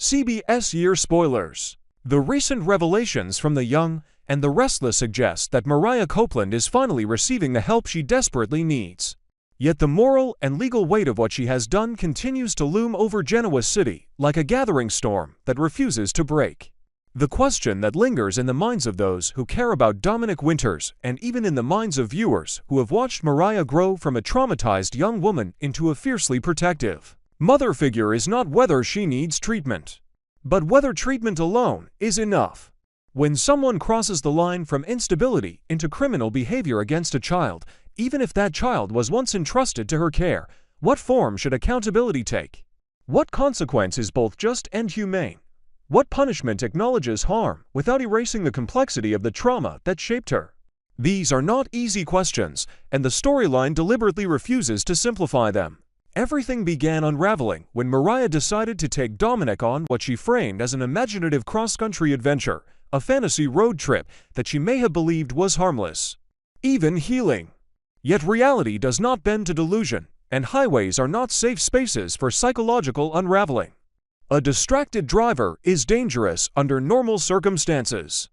CBS Year Spoilers. The recent revelations from The Young and the Restless suggest that Mariah Copeland is finally receiving the help she desperately needs. Yet the moral and legal weight of what she has done continues to loom over Genoa City like a gathering storm that refuses to break. The question that lingers in the minds of those who care about Dominic Winters, and even in the minds of viewers who have watched Mariah grow from a traumatized young woman into a fiercely protective mother figure, is not whether she needs treatment, but whether treatment alone is enough. When someone crosses the line from instability into criminal behavior against a child, even if that child was once entrusted to her care, what form should accountability take? What consequence is both just and humane? What punishment acknowledges harm without erasing the complexity of the trauma that shaped her? These are not easy questions, and the storyline deliberately refuses to simplify them. Everything began unraveling when Mariah decided to take Dominic on what she framed as an imaginative cross-country adventure, a fantasy road trip that she may have believed was harmless, even healing. Yet reality does not bend to delusion, and highways are not safe spaces for psychological unraveling. A distracted driver is dangerous under normal circumstances.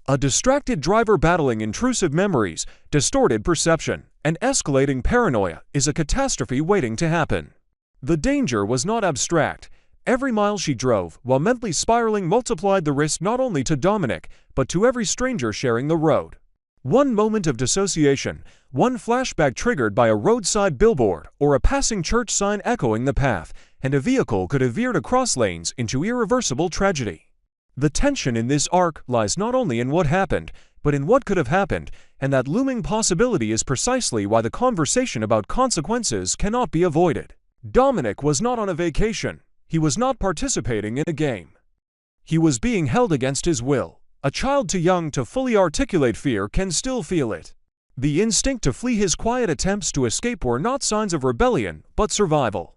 A distracted driver battling intrusive memories, distorted perception, and escalating paranoia is a catastrophe waiting to happen. The danger was not abstract. Every mile she drove, while mentally spiraling, multiplied the risk not only to Dominic, but to every stranger sharing the road. One moment of dissociation, one flashback triggered by a roadside billboard or a passing church sign echoing the path, and a vehicle could have veered across lanes into irreversible tragedy. The tension in this arc lies not only in what happened, but in what could have happened, and that looming possibility is precisely why the conversation about consequences cannot be avoided. Dominic was not on a vacation. He was not participating in a game. He was being held against his will. A child too young to fully articulate fear can still feel it. The instinct to flee, his quiet attempts to escape were not signs of rebellion, but survival.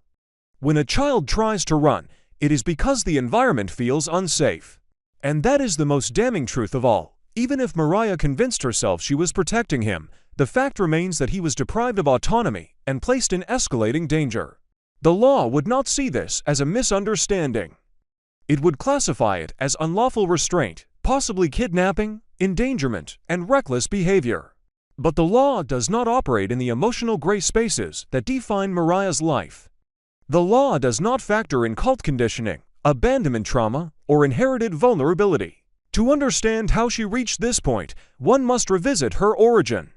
When a child tries to run, it is because the environment feels unsafe. And that is the most damning truth of all. Even if Mariah convinced herself she was protecting him, the fact remains that he was deprived of autonomy and placed in escalating danger. The law would not see this as a misunderstanding. It would classify it as unlawful restraint, possibly kidnapping, endangerment, and reckless behavior. But the law does not operate in the emotional gray spaces that define Mariah's life. The law does not factor in cult conditioning, abandonment trauma, or inherited vulnerability. To understand how she reached this point, one must revisit her origin.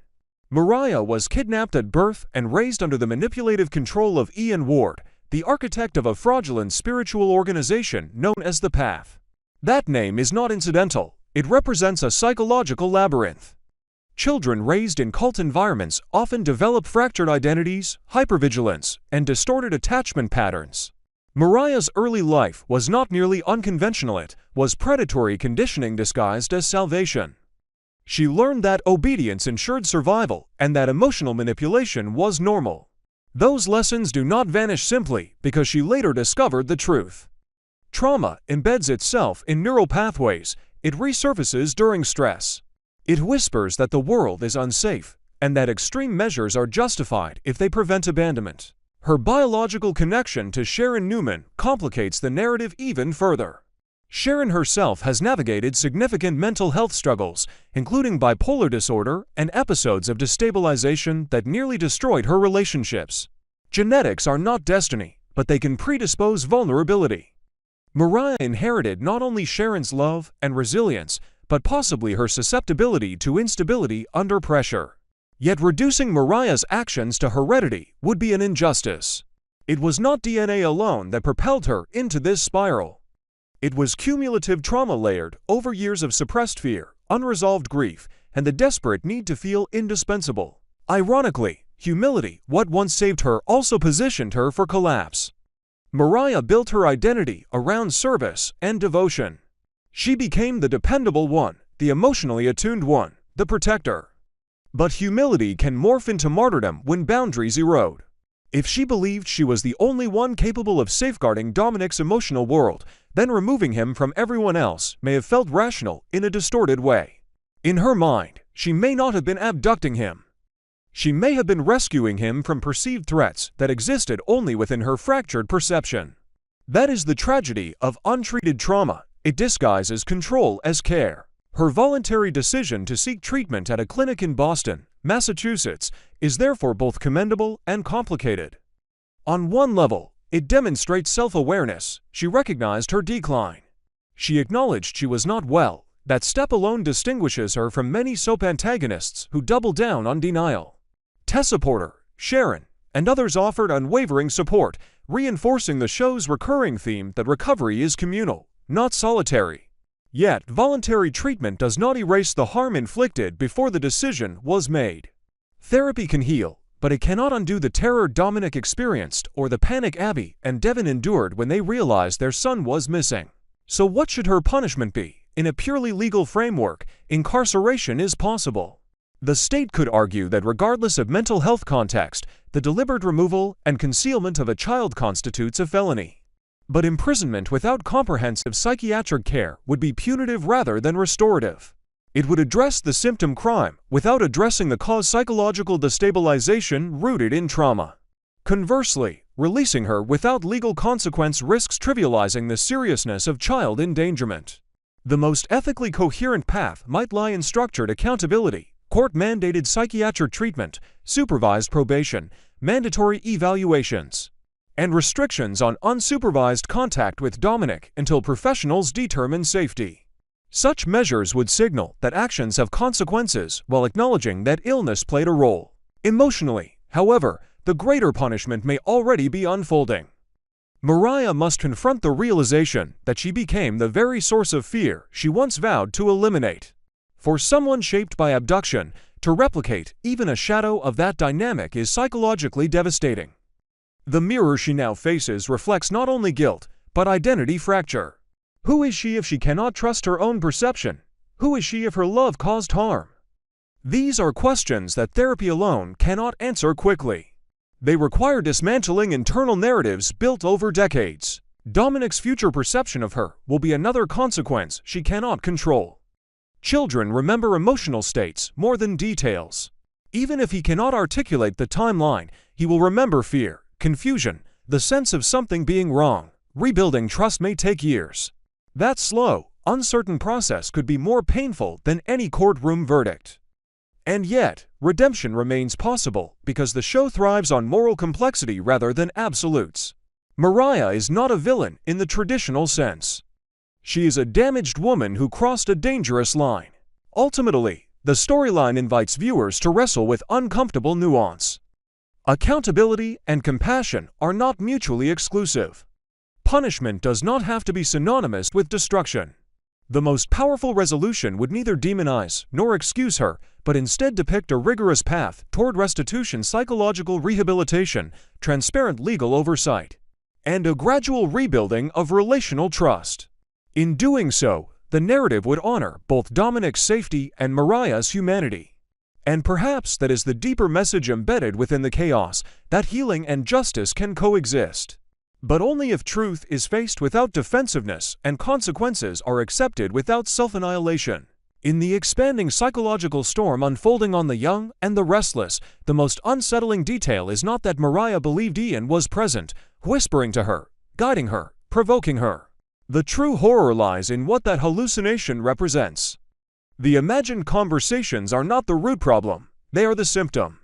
Mariah was kidnapped at birth and raised under the manipulative control of Ian Ward, the architect of a fraudulent spiritual organization known as The Path. That name is not incidental. It represents a psychological labyrinth. Children raised in cult environments often develop fractured identities, hypervigilance, and distorted attachment patterns. Mariah's early life was not merely unconventional, it was predatory conditioning disguised as salvation. She learned that obedience ensured survival and that emotional manipulation was normal. Those lessons do not vanish simply because she later discovered the truth. Trauma embeds itself in neural pathways. It resurfaces during stress. It whispers that the world is unsafe and that extreme measures are justified if they prevent abandonment. Her biological connection to Sharon Newman complicates the narrative even further. Sharon herself has navigated significant mental health struggles, including bipolar disorder and episodes of destabilization that nearly destroyed her relationships. Genetics are not destiny, but they can predispose vulnerability. Mariah inherited not only Sharon's love and resilience, but possibly her susceptibility to instability under pressure. Yet reducing Mariah's actions to heredity would be an injustice. It was not DNA alone that propelled her into this spiral. It was cumulative trauma layered over years of suppressed fear, unresolved grief, and the desperate need to feel indispensable. Ironically, humility, what once saved her, also positioned her for collapse. Mariah built her identity around service and devotion. She became the dependable one, the emotionally attuned one, the protector. But humility can morph into martyrdom when boundaries erode. If she believed she was the only one capable of safeguarding Dominic's emotional world, then removing him from everyone else may have felt rational in a distorted way. In her mind, she may not have been abducting him. She may have been rescuing him from perceived threats that existed only within her fractured perception. That is the tragedy of untreated trauma. It disguises control as care. Her voluntary decision to seek treatment at a clinic in Boston, Massachusetts, is therefore both commendable and complicated. On one level, it demonstrates self-awareness. She recognized her decline. She acknowledged she was not well. That step alone distinguishes her from many soap antagonists who double down on denial. Tessa Porter, Sharon, and others offered unwavering support, reinforcing the show's recurring theme that recovery is communal, not solitary. Yet, voluntary treatment does not erase the harm inflicted before the decision was made. Therapy can heal, but it cannot undo the terror Dominic experienced or the panic Abby and Devon endured when they realized their son was missing. So what should her punishment be? In a purely legal framework, incarceration is possible. The state could argue that regardless of mental health context, the deliberate removal and concealment of a child constitutes a felony. But imprisonment without comprehensive psychiatric care would be punitive rather than restorative. It would address the symptom crime without addressing the cause psychological destabilization rooted in trauma. Conversely, releasing her without legal consequence risks trivializing the seriousness of child endangerment. The most ethically coherent path might lie in structured accountability, court-mandated psychiatric treatment, supervised probation, mandatory evaluations, and restrictions on unsupervised contact with Dominic until professionals determine safety. Such measures would signal that actions have consequences while acknowledging that illness played a role. Emotionally, however, the greater punishment may already be unfolding. Mariah must confront the realization that she became the very source of fear she once vowed to eliminate. For someone shaped by abduction, to replicate even a shadow of that dynamic is psychologically devastating. The mirror she now faces reflects not only guilt, but identity fracture. Who is she if she cannot trust her own perception? Who is she if her love caused harm? These are questions that therapy alone cannot answer quickly. They require dismantling internal narratives built over decades. Dominic's future perception of her will be another consequence she cannot control. Children remember emotional states more than details. Even if he cannot articulate the timeline, he will remember fear, confusion, the sense of something being wrong. Rebuilding trust may take years. That slow, uncertain process could be more painful than any courtroom verdict. And yet, redemption remains possible because the show thrives on moral complexity rather than absolutes. Mariah is not a villain in the traditional sense. She is a damaged woman who crossed a dangerous line. Ultimately, the storyline invites viewers to wrestle with uncomfortable nuance. Accountability and compassion are not mutually exclusive. Punishment does not have to be synonymous with destruction. The most powerful resolution would neither demonize nor excuse her, but instead depict a rigorous path toward restitution, psychological rehabilitation, transparent legal oversight, and a gradual rebuilding of relational trust. In doing so, the narrative would honor both Dominic's safety and Mariah's humanity. And perhaps that is the deeper message embedded within the chaos, that healing and justice can coexist. But only if truth is faced without defensiveness and consequences are accepted without self-annihilation. In the expanding psychological storm unfolding on the young and the restless, the most unsettling detail is not that Mariah believed Ian was present, whispering to her, guiding her, provoking her. The true horror lies in what that hallucination represents. The imagined conversations are not the root problem, they are the symptom.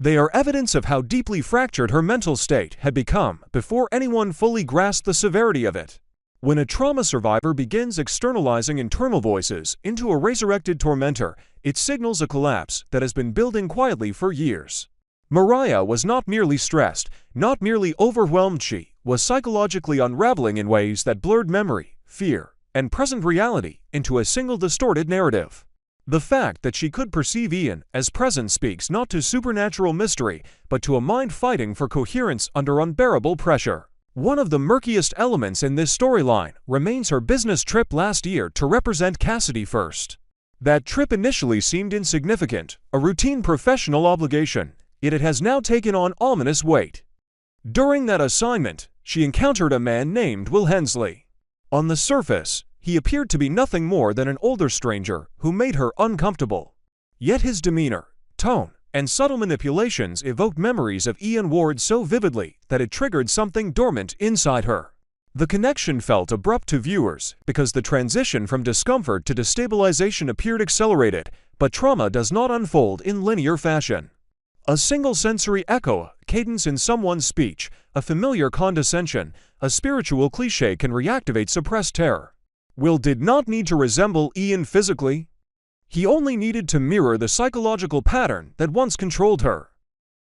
They are evidence of how deeply fractured her mental state had become before anyone fully grasped the severity of it. When a trauma survivor begins externalizing internal voices into a resurrected tormentor, it signals a collapse that has been building quietly for years. Mariah was not merely stressed, not merely overwhelmed, she was psychologically unraveling in ways that blurred memory, fear, and present reality into a single distorted narrative. The fact that she could perceive Ian as present speaks not to supernatural mystery, but to a mind fighting for coherence under unbearable pressure. One of the murkiest elements in this storyline remains her business trip last year to represent Cassidy First. That trip initially seemed insignificant, a routine professional obligation, yet it has now taken on ominous weight. During that assignment, she encountered a man named Will Hensley. On the surface, he appeared to be nothing more than an older stranger who made her uncomfortable. Yet his demeanor, tone, and subtle manipulations evoked memories of Ian Ward so vividly that it triggered something dormant inside her. The connection felt abrupt to viewers because the transition from discomfort to destabilization appeared accelerated, but trauma does not unfold in linear fashion. A single sensory echo, a cadence in someone's speech, a familiar condescension, a spiritual cliché can reactivate suppressed terror. Will did not need to resemble Ian physically. He only needed to mirror the psychological pattern that once controlled her.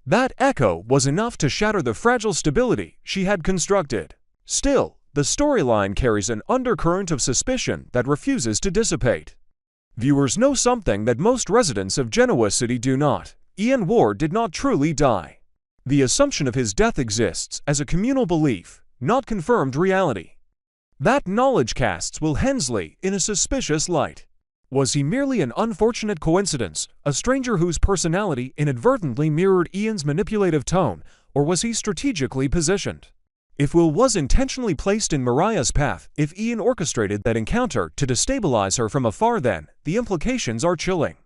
That echo was enough to shatter the fragile stability she had constructed. Still, the storyline carries an undercurrent of suspicion that refuses to dissipate. Viewers know something that most residents of Genoa City do not. Ian Ward did not truly die. The assumption of his death exists as a communal belief, not confirmed reality. That knowledge casts Will Hensley in a suspicious light. Was he merely an unfortunate coincidence, a stranger whose personality inadvertently mirrored Ian's manipulative tone, or was he strategically positioned? If Will was intentionally placed in Mariah's path, if Ian orchestrated that encounter to destabilize her from afar, then the implications are chilling.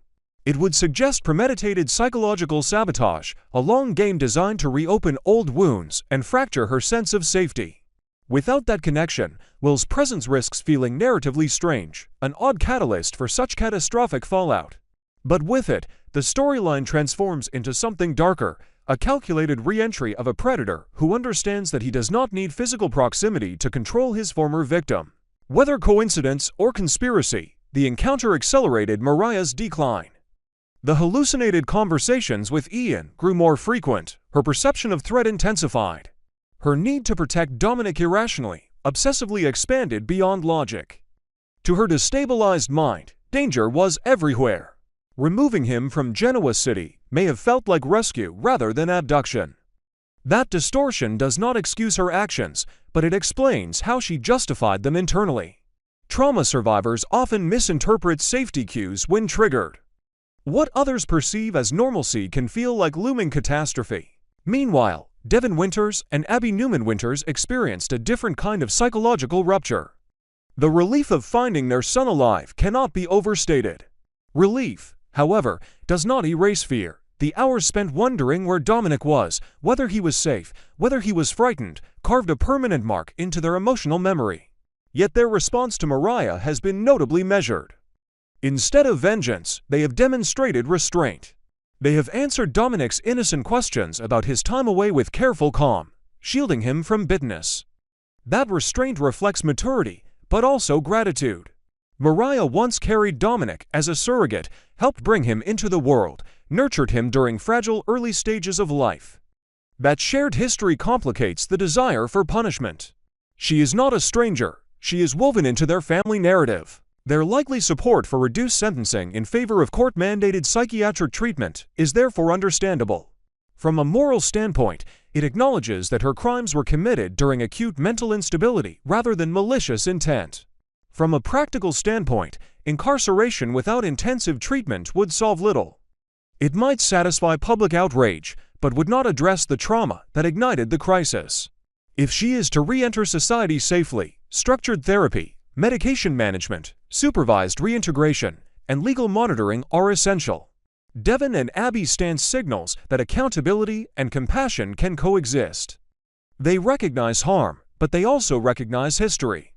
It would suggest premeditated psychological sabotage, a long game designed to reopen old wounds and fracture her sense of safety. Without that connection, Will's presence risks feeling narratively strange, an odd catalyst for such catastrophic fallout. But with it, the storyline transforms into something darker, a calculated re-entry of a predator who understands that he does not need physical proximity to control his former victim. Whether coincidence or conspiracy, the encounter accelerated Mariah's decline. The hallucinated conversations with Ian grew more frequent, her perception of threat intensified. Her need to protect Dominic irrationally, obsessively expanded beyond logic. To her destabilized mind, danger was everywhere. Removing him from Genoa City may have felt like rescue rather than abduction. That distortion does not excuse her actions, but it explains how she justified them internally. Trauma survivors often misinterpret safety cues when triggered. What others perceive as normalcy can feel like looming catastrophe. Meanwhile, Devon Winters and Abby Newman Winters experienced a different kind of psychological rupture. The relief of finding their son alive cannot be overstated. Relief, however, does not erase fear. The hours spent wondering where Dominic was, whether he was safe, whether he was frightened, carved a permanent mark into their emotional memory. Yet their response to Mariah has been notably measured. Instead of vengeance, they have demonstrated restraint. They have answered Dominic's innocent questions about his time away with careful calm, shielding him from bitterness. That restraint reflects maturity, but also gratitude. Mariah once carried Dominic as a surrogate, helped bring him into the world, nurtured him during fragile early stages of life. That shared history complicates the desire for punishment. She is not a stranger, she is woven into their family narrative. Their likely support for reduced sentencing in favor of court-mandated psychiatric treatment is therefore understandable. From a moral standpoint, it acknowledges that her crimes were committed during acute mental instability rather than malicious intent. From a practical standpoint, incarceration without intensive treatment would solve little. It might satisfy public outrage, but would not address the trauma that ignited the crisis. If she is to re-enter society safely, structured therapy, medication management, supervised reintegration, and legal monitoring are essential. Devon and Abby's stance signals that accountability and compassion can coexist. They recognize harm, but they also recognize history.